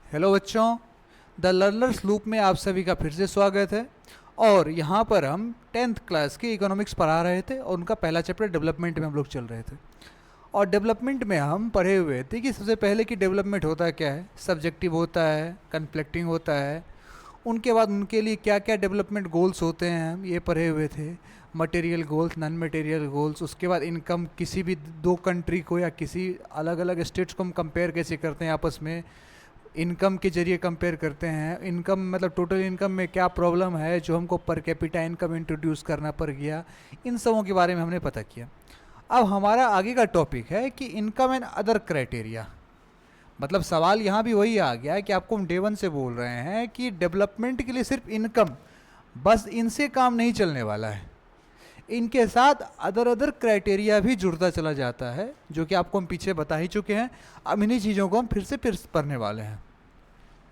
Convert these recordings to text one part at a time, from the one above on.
Hello बच्चों, the learners loop में आप सभी का फिर से स्वागत है। और यहाँ पर हम 10th क्लास की इकोनॉमिक्स पढ़ा रहे थे और उनका पहला चैप्टर डेवलपमेंट में हम लोग चल रहे थे। और डेवलपमेंट में हम पढ़े हुए थे कि सबसे पहले कि डेवलपमेंट होता क्या है, सब्जेक्टिव होता है, कन्फ्लिक्टिंग होता है। उनके बाद उनके लिए क्या क्या डेवलपमेंट गोल्स होते हैं हम ये पढ़े हुए थे, material goals, non material goals. उसके बाद इनकम, किसी भी दो कंट्री को या किसी अलग अलग स्टेट्स को हम कंपेयर कैसे करते हैं आपस में, इनकम के जरिए कंपेयर करते हैं। इनकम मतलब टोटल इनकम में क्या प्रॉब्लम है जो हमको पर कैपिटा इनकम इंट्रोड्यूस करना पड़ गया, इन सबों के बारे में हमने पता किया। अब हमारा आगे का टॉपिक है कि इनकम एंड अदर क्राइटेरिया। मतलब सवाल यहाँ भी वही आ गया है कि आपको हम डे वन से बोल रहे हैं कि डेवलपमेंट के लिए सिर्फ इनकम, बस इनसे काम नहीं चलने वाला है, इनके साथ अदर अदर क्राइटेरिया भी जुड़ता चला जाता है, जो कि आपको हम पीछे बता ही चुके हैं। अब इन्हीं चीज़ों को हम फिर पढ़ने वाले हैं।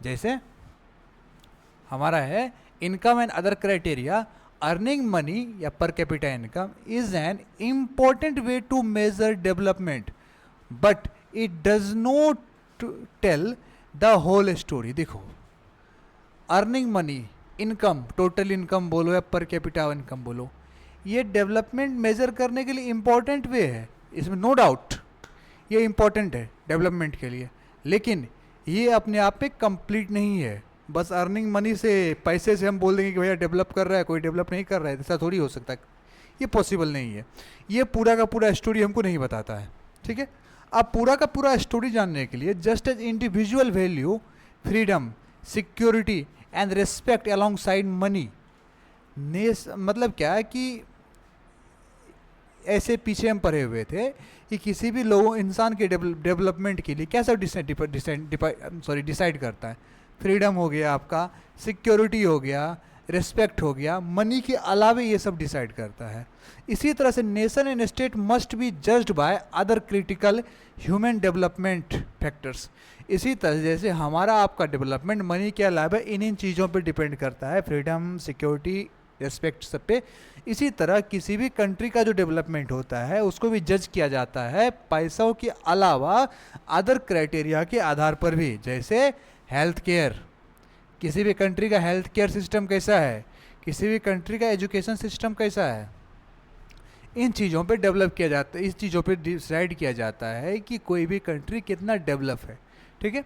जैसे हमारा है income and other criteria. Earning money या per capita income is an important way to measure development, but it does not tell the whole story. देखो, earning money, income, total income बोलो या पर कैपिटा इनकम बोलो, ये development major करने के लिए important वे है, इसमें नो डाउट ये इम्पॉर्टेंट है डेवलपमेंट के लिए। लेकिन ये अपने आप में कंप्लीट नहीं है। बस अर्निंग मनी से, पैसे से हम बोल देंगे कि भैया डेवलप कर रहा है, कोई डेवलप नहीं कर रहा है, ऐसा थोड़ी हो सकता है। ये पॉसिबल नहीं है। ये पूरा का पूरा स्टोरी हमको नहीं बताता है, ठीक है। अब पूरा का पूरा स्टोरी जानने के लिए just as individual value, freedom, security and respect alongside money, मतलब क्या है कि ऐसे पीछे हम पढ़े हुए थे कि किसी भी लोगों, इंसान के डेवलपमेंट के लिए क्या सब डिसाइड करता है। फ्रीडम हो गया आपका, सिक्योरिटी हो गया, रिस्पेक्ट हो गया, मनी के अलावे ये सब डिसाइड करता है। इसी तरह से nation and state must be judged by other critical human development factors. इसी तरह जैसे हमारा आपका डेवलपमेंट मनी के अलावा इन चीज़ों पर डिपेंड करता है, फ्रीडम, सिक्योरिटी, रेस्पेक्ट सब पे। इसी तरह किसी भी कंट्री का जो डेवलपमेंट होता है उसको भी जज किया जाता है पैसों के अलावा अदर क्राइटेरिया के आधार पर भी। जैसे हेल्थ केयर, किसी भी कंट्री का हेल्थ केयर सिस्टम कैसा है, किसी भी कंट्री का एजुकेशन सिस्टम कैसा है, इन चीज़ों पे डेवलप किया जाता है, इस चीज़ों पे डिसाइड किया जाता है कि कोई भी कंट्री कितना डेवलप है, ठीक है।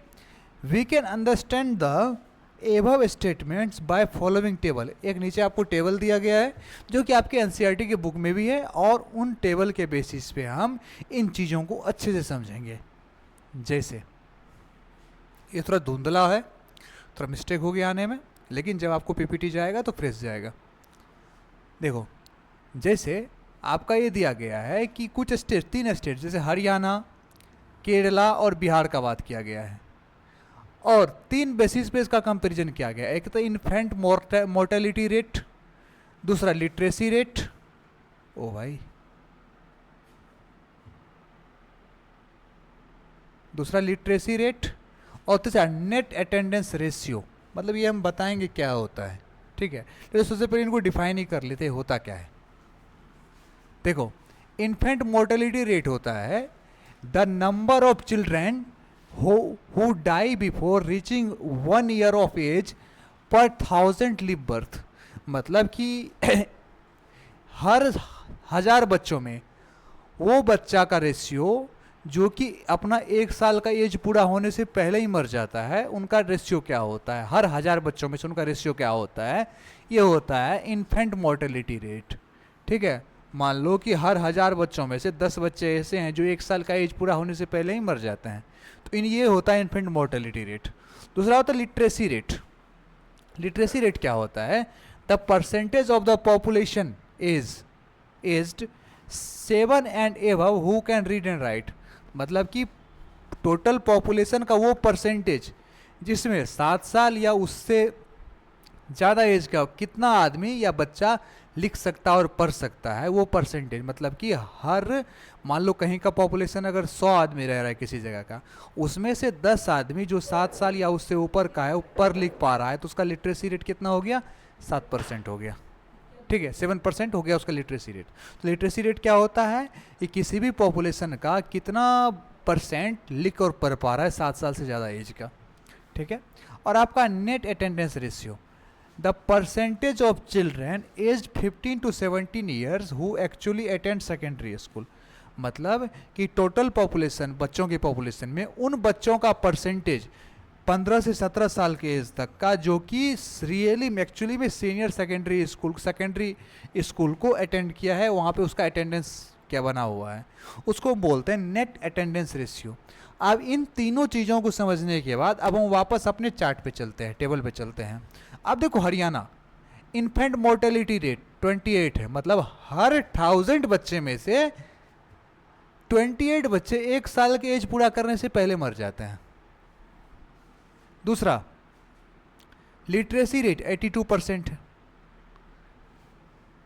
We can understand the above statements by following table. एक नीचे आपको टेबल दिया गया है जो कि आपके एनसीईआरटी के बुक में भी है, और उन टेबल के बेसिस पे हम इन चीज़ों को अच्छे से समझेंगे। जैसे ये थोड़ा धुंधला है, थोड़ा मिस्टेक हो गया आने में, लेकिन जब आपको पीपीटी जाएगा तो फ्रेश जाएगा। देखो, जैसे आपका ये दिया गया है कि कुछ स्टेट, 3 स्टेट जैसे हरियाणा, केरला और बिहार का बात किया गया है, और 3 बेसिस पे इसका कंपैरिजन किया गया। एक तो इन्फेंट मोर्टेलिटी रेट, दूसरा लिटरेसी रेट, ओ भाई, दूसरा लिटरेसी रेट, और तीसरा नेट अटेंडेंस रेशियो। मतलब ये हम बताएंगे क्या होता है, ठीक है। तो सबसे पहले इनको डिफाइन ही कर लेते हैं होता क्या है। देखो, इन्फेंट मोर्टेलिटी रेट होता है the number of children who die before reaching 1 year of age per 1000 live birth। मतलब कि हर 1000 बच्चों में वो बच्चा का रेशियो जो कि अपना 1 साल का एज पूरा होने से पहले ही मर जाता है, उनका रेशियो क्या होता है, हर 1000 बच्चों में से उनका रेशियो क्या होता है, ये होता है इन्फेंट मोर्टेलिटी रेट, ठीक है। मान लो कि हर 1000 बच्चों में से 10 बच्चे ऐसे हैं जो 1 साल का एज पूरा होने से पहले ही मर जाते हैं, तो ये होता है इन्फेंट मोर्टेलिटी रेट। दूसरा होता है लिटरेसी रेट। लिटरेसी रेट क्या होता है, the percentage of the population is aged 7 and above who can read and right. मतलब कि टोटल पॉपुलेशन का वो परसेंटेज जिसमें 7 साल या उससे ज़्यादा एज का कितना आदमी या बच्चा लिख सकता और पढ़ सकता है, वो परसेंटेज। मतलब कि हर, मान लो कहीं का पॉपुलेशन अगर 100 आदमी रह रहा है किसी जगह का, उसमें से 10 आदमी जो 7 साल या उससे ऊपर का है, ऊपर लिख पा रहा है, तो उसका लिटरेसी रेट कितना हो गया, 7% हो गया, ठीक है। 7% हो गया उसका लिटरेसी रेट। तो लिटरेसी रेट क्या होता है कि किसी भी पॉपुलेशन का कितना परसेंट लिख और पढ़ पा रहा है 7 साल से ज़्यादा एज का, ठीक है। और आपका net attendance ratio, the percentage of children age 15 to 17 years who actually attend secondary school, मतलब कि टोटल पॉपुलेशन, बच्चों की पॉपुलेशन में उन बच्चों का परसेंटेज 15 से 17 साल के एज तक का जो कि रियली एक्चुअली में सीनियर सेकेंडरी स्कूल को अटेंड किया है, वहाँ पे उसका अटेंडेंस क्या बना हुआ है, उसको बोलते हैं नेट अटेंडेंस रेशियो। अब इन तीनों चीज़ों को समझने के बाद अब हम वापस अपने चार्ट पे चलते हैं, टेबल पे चलते हैं। अब देखो हरियाणा इन्फेंट मोर्टेलिटी रेट 28 है, मतलब हर 1000 बच्चे में से 28 बच्चे 1 साल के एज पूरा करने से पहले मर जाते हैं। दूसरा, लिटरेसी रेट 82% है,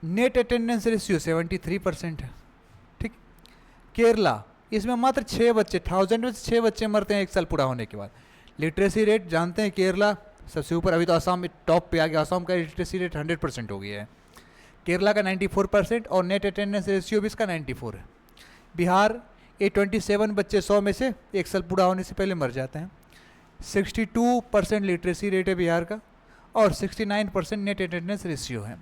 नेट अटेंडेंस रेशियो 73% है, ठीक। केरला, इसमें मात्र 6 बच्चे, 1000 में से 6 बच्चे मरते हैं 1 साल पूरा होने के बाद। लिटरेसी रेट जानते हैं केरला सबसे ऊपर, अभी तो असम टॉप पे आ गया, असम का लिटरेसी रेट 100% हो गया है, केरला का 94% और नेट अटेंडेंस रेशियो भी इसका 94 है। बिहार, ये 27 बच्चे 100 में से 1 साल पूरा होने से पहले मर जाते हैं, 62% लिटरेसी रेट है बिहार का और 69% नेट अटेंडेंस रेशियो है।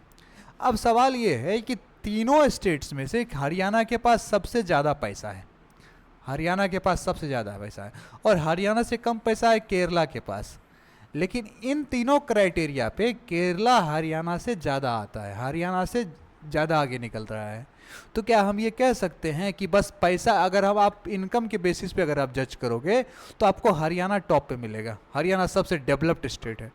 अब सवाल ये है कि तीनों स्टेट्स में से हरियाणा के पास सबसे ज़्यादा पैसा है, हरियाणा के पास सबसे ज़्यादा पैसा है और हरियाणा से कम पैसा है केरला के पास, लेकिन इन तीनों क्राइटेरिया पे केरला हरियाणा से ज़्यादा आता है, हरियाणा से ज़्यादा आगे निकल रहा है। तो क्या हम ये कह सकते हैं कि बस पैसा, अगर हम आप इनकम के बेसिस पे अगर आप जज करोगे तो आपको हरियाणा टॉप पे मिलेगा, हरियाणा सबसे डेवलप्ड स्टेट है।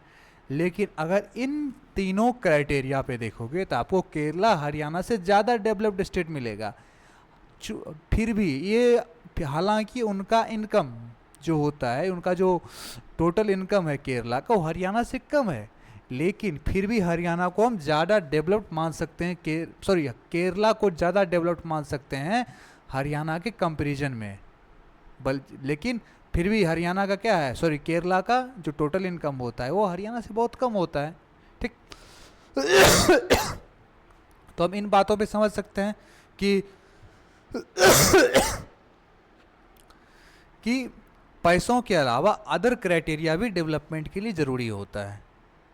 लेकिन अगर इन तीनों क्राइटेरिया पे देखोगे तो आपको केरला हरियाणा से ज़्यादा डेवलप्ड स्टेट मिलेगा। फिर भी ये, हालांकि उनका इनकम जो होता है, उनका जो टोटल इनकम है केरला का, वो हरियाणा से कम है, लेकिन फिर भी हरियाणा को हम ज़्यादा डेवलप्ड मान सकते हैं, केरला को ज़्यादा डेवलप्ड मान सकते हैं हरियाणा के कंपैरिजन में। लेकिन फिर भी हरियाणा का क्या है, केरला का जो टोटल इनकम होता है वो हरियाणा से बहुत कम होता है, ठीक। तो हम इन बातों पे समझ सकते हैं कि पैसों के अलावा अदर क्राइटेरिया भी डेवलपमेंट के लिए ज़रूरी होता है।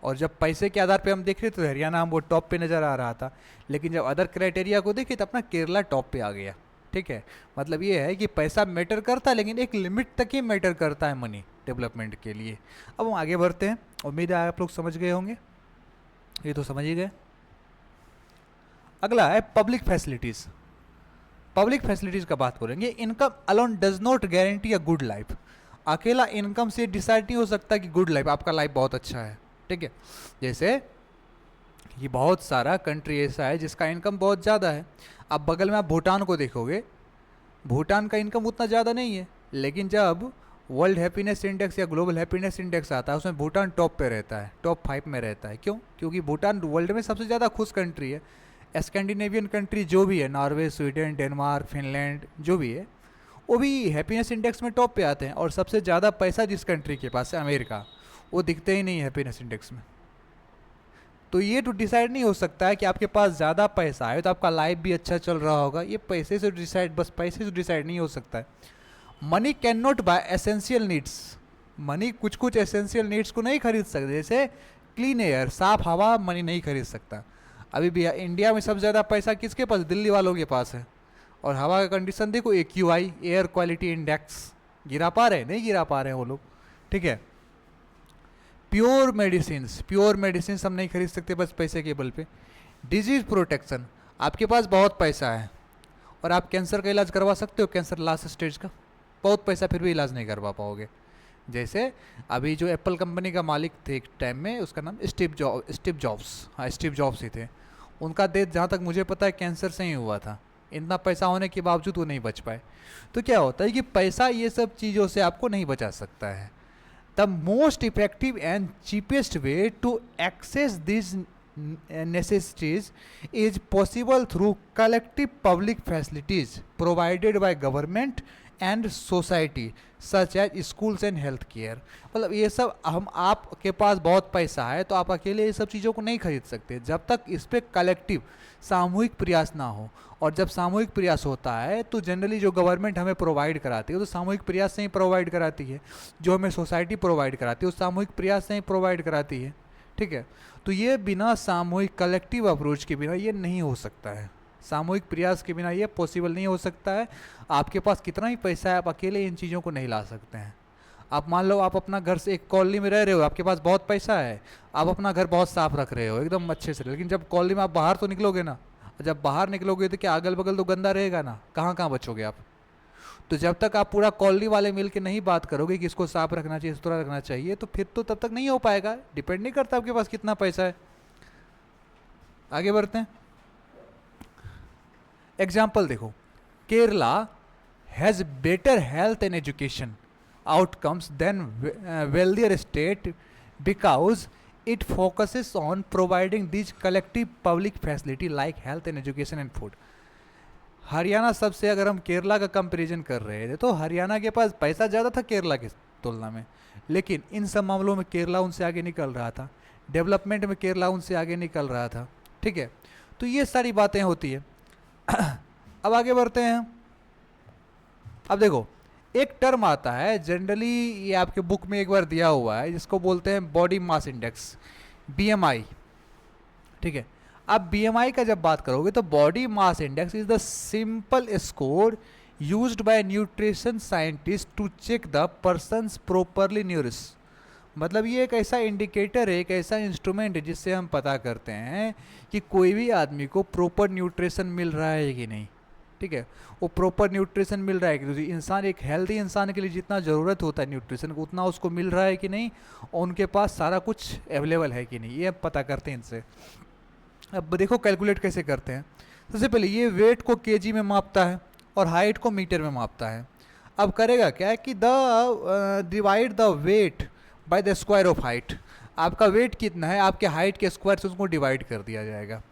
और जब पैसे के आधार पे हम देख रहे थे तो हरियाणा हम वो टॉप पे नज़र आ रहा था, लेकिन जब अदर क्राइटेरिया को देखे तो अपना केरला टॉप पे आ गया, ठीक है। मतलब ये है कि पैसा मैटर करता है, लेकिन एक लिमिट तक ही मैटर करता है मनी डेवलपमेंट के लिए। अब हम आगे बढ़ते हैं, उम्मीद है आप लोग समझ गए होंगे, ये तो समझ ही गए। अगला है पब्लिक फैसिलिटीज़। पब्लिक फैसिलिटीज़ का बात करेंगे। Income alone does not guarantee a good life, अकेला इनकम से डिसाइड नहीं हो सकता कि गुड लाइफ, आपका लाइफ बहुत अच्छा है, ठीक है। जैसे ये बहुत सारा कंट्री ऐसा है जिसका इनकम बहुत ज़्यादा है। अब बगल में आप भूटान को देखोगे, भूटान का इनकम उतना ज़्यादा नहीं है, लेकिन जब वर्ल्ड हैप्पीनेस इंडेक्स या ग्लोबल हैप्पीनेस इंडेक्स आता है उसमें भूटान टॉप पे रहता है, टॉप 5 में रहता है। क्यों? क्योंकि भूटान वर्ल्ड में सबसे ज़्यादा खुश कंट्री है। स्कैंडिनेवियन कंट्री जो भी है, नॉर्वे, स्वीडन, डेनमार्क, फिनलैंड, जो भी है, वो भी हैप्पीनेस इंडेक्स में टॉप पे आते हैं। और सबसे ज़्यादा पैसा जिस कंट्री के पास है, अमेरिका, वो दिखते ही नहीं है हैप्पीनेस इंडेक्स में। तो ये तो डिसाइड नहीं हो सकता है कि आपके पास ज़्यादा पैसा है तो आपका लाइफ भी अच्छा चल रहा होगा, ये पैसे से डिसाइड, बस पैसे से डिसाइड नहीं हो सकता है। Money can not buy essential needs, money कुछ कुछ एसेंशियल नीड्स को नहीं खरीद सकते, जैसे क्लीन एयर, साफ हवा मनी नहीं खरीद सकता। अभी भी इंडिया में सबसे ज़्यादा पैसा किसके पास? दिल्ली वालों के पास है। और हवा का कंडीशन देखो, AQI, एयर क्वालिटी इंडेक्स, गिरा पा रहे हैं? नहीं गिरा पा रहे हैं वो लोग, ठीक है। प्योर मेडिसिन हम नहीं खरीद सकते बस पैसे के बल पे। डिजीज़ प्रोटेक्शन, आपके पास बहुत पैसा है और आप कैंसर का इलाज करवा सकते हो, कैंसर लास्ट स्टेज का, बहुत पैसा फिर भी इलाज नहीं करवा पाओगे। जैसे अभी जो एप्पल कंपनी का मालिक थे एक टाइम में, उसका नाम स्टीव जॉब्स, हाँ स्टीव जॉब्स ही थे। उनका डेथ जहाँ तक मुझे पता है कैंसर से ही हुआ था। इतना पैसा होने के बावजूद वो नहीं बच पाए। तो क्या होता है कि पैसा ये सब चीज़ों से आपको नहीं बचा सकता है। The most effective and cheapest way to access this necessities is possible through collective public facilities provided by government and society such as schools and health care. मतलब ये सब हम आपके पास बहुत पैसा है तो आप अकेले ये सब चीज़ों को नहीं खरीद सकते जब तक इस पर कलेक्टिव सामूहिक प्रयास ना हो। और जब सामूहिक प्रयास होता है तो जनरली जो गवर्नमेंट हमें प्रोवाइड कराती है तो सामूहिक प्रयास से ही प्रोवाइड कराती है, जो हमें सोसाइटी प्रोवाइड कराती है उस सामूहिक प्रयास से ही प्रोवाइड कराती है। ठीक है, तो ये बिना सामूहिक कलेक्टिव अप्रोच के बिना ये नहीं हो सकता है, सामूहिक प्रयास के बिना ये पॉसिबल नहीं हो सकता है। आपके पास कितना ही पैसा है आप अकेले इन चीज़ों को नहीं ला सकते हैं। आप मान लो आप अपना घर से एक कॉलोनी में रह रहे हो, आपके पास बहुत पैसा है, आप अपना घर बहुत साफ रख रहे हो एकदम अच्छे से, लेकिन जब कॉलोनी में आप बाहर तो निकलोगे ना, जब बाहर निकलोगे तो क्या अगल बगल तो गंदा रहेगा ना, कहाँ कहाँ बचोगे आप। तो जब तक आप पूरा कॉलोनी वाले मिल के नहीं बात करोगे कि इसको साफ रखना चाहिए, इस तरह रखना चाहिए, तो फिर तो तब तक नहीं हो पाएगा। डिपेंड नहीं करता आपके पास कितना पैसा है। आगे बढ़ते हैं। एग्जाम्पल देखो, Kerala has better health and education outcomes than wealthier state because it focuses on providing these collective public facility like health and education and food। Haryana सबसे, अगर हम केरला का कंपैरिजन कर रहे थे तो हरियाणा के पास पैसा ज़्यादा था केरला की तुलना में, लेकिन इन सब मामलों में केरला उनसे आगे निकल रहा था, डेवलपमेंट में केरला उनसे आगे निकल रहा था। ठीक है, तो ये सारी बातें होती है। अब आगे बढ़ते हैं। अब देखो, एक टर्म आता है जनरली, ये आपके बुक में एक बार दिया हुआ है, जिसको बोलते हैं बॉडी मास इंडेक्स, बीएमआई। ठीक है, अब बीएमआई का जब बात करोगे तो body mass index is the simple score used by nutrition scientist to check the person's properly nourish. मतलब ये एक ऐसा इंडिकेटर है, एक ऐसा इंस्ट्रूमेंट है जिससे हम पता करते हैं कि कोई भी आदमी को प्रॉपर न्यूट्रिशन मिल रहा है कि नहीं। ठीक है, वो प्रॉपर न्यूट्रिशन मिल रहा है कि नहीं, इंसान एक हेल्दी इंसान के लिए जितना ज़रूरत होता है न्यूट्रिशन को उतना उसको मिल रहा है कि नहीं, और उनके पास सारा कुछ अवेलेबल है कि नहीं, ये पता करते हैं इनसे। अब देखो कैलकुलेट कैसे करते हैं। सबसे पहले ये वेट को केजी में मापता है और हाइट को मीटर में मापता है। अब करेगा क्या है कि divide the weight by the square of height. आपका वेट कितना है, आपके हाइट के स्क्वायर से उसको डिवाइड कर दिया जाएगा।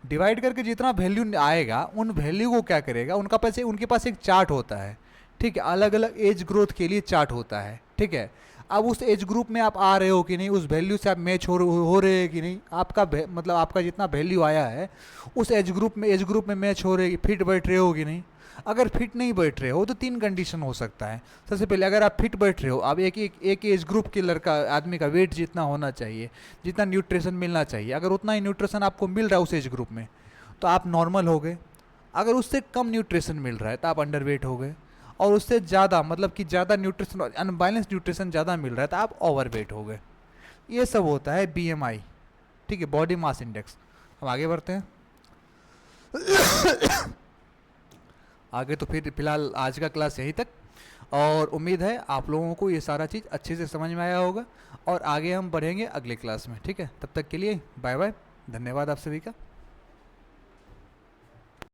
डिवाइड करके जितना वैल्यू आएगा उन वैल्यू को क्या करेगा, उनके पास एक चार्ट होता है। ठीक है, अलग अलग एज ग्रोथ के लिए चार्ट होता है। ठीक है, अब उस एज ग्रुप में आप आ रहे हो कि नहीं, उस वैल्यू से आप मैच हो रहे हैं कि नहीं, आपका मतलब आपका जितना वैल्यू आया है उस एज ग्रुप में मैच हो रहे, फिट बैठ रहे हो कि नहीं। अगर फिट नहीं बैठ रहे हो तो 3 कंडीशन हो सकता है। सबसे पहले अगर आप फिट बैठ रहे हो, आप एक एज ग्रुप के लड़का आदमी का वेट जितना होना चाहिए, जितना न्यूट्रिशन मिलना चाहिए, अगर उतना ही न्यूट्रिशन आपको मिल रहा है उस एज ग्रुप में तो आप नॉर्मल हो गए। अगर उससे कम न्यूट्रिशन मिल रहा है तो आप अंडर वेट हो गए, और उससे ज़्यादा मतलब कि ज़्यादा न्यूट्रिशन, अनबैलेंस न्यूट्रिशन ज़्यादा मिल रहा है तो आप ओवर वेट हो गए। ये सब होता है बीएमआई। ठीक है, बॉडी मास इंडेक्स। अब आगे बढ़ते हैं। आगे तो फिर फिलहाल आज का क्लास यहीं तक, और उम्मीद है आप लोगों को ये सारा चीज़ अच्छे से समझ में आया होगा, और आगे हम बढ़ेंगे अगले क्लास में। ठीक है, तब तक के लिए बाय बाय, धन्यवाद आप सभी का।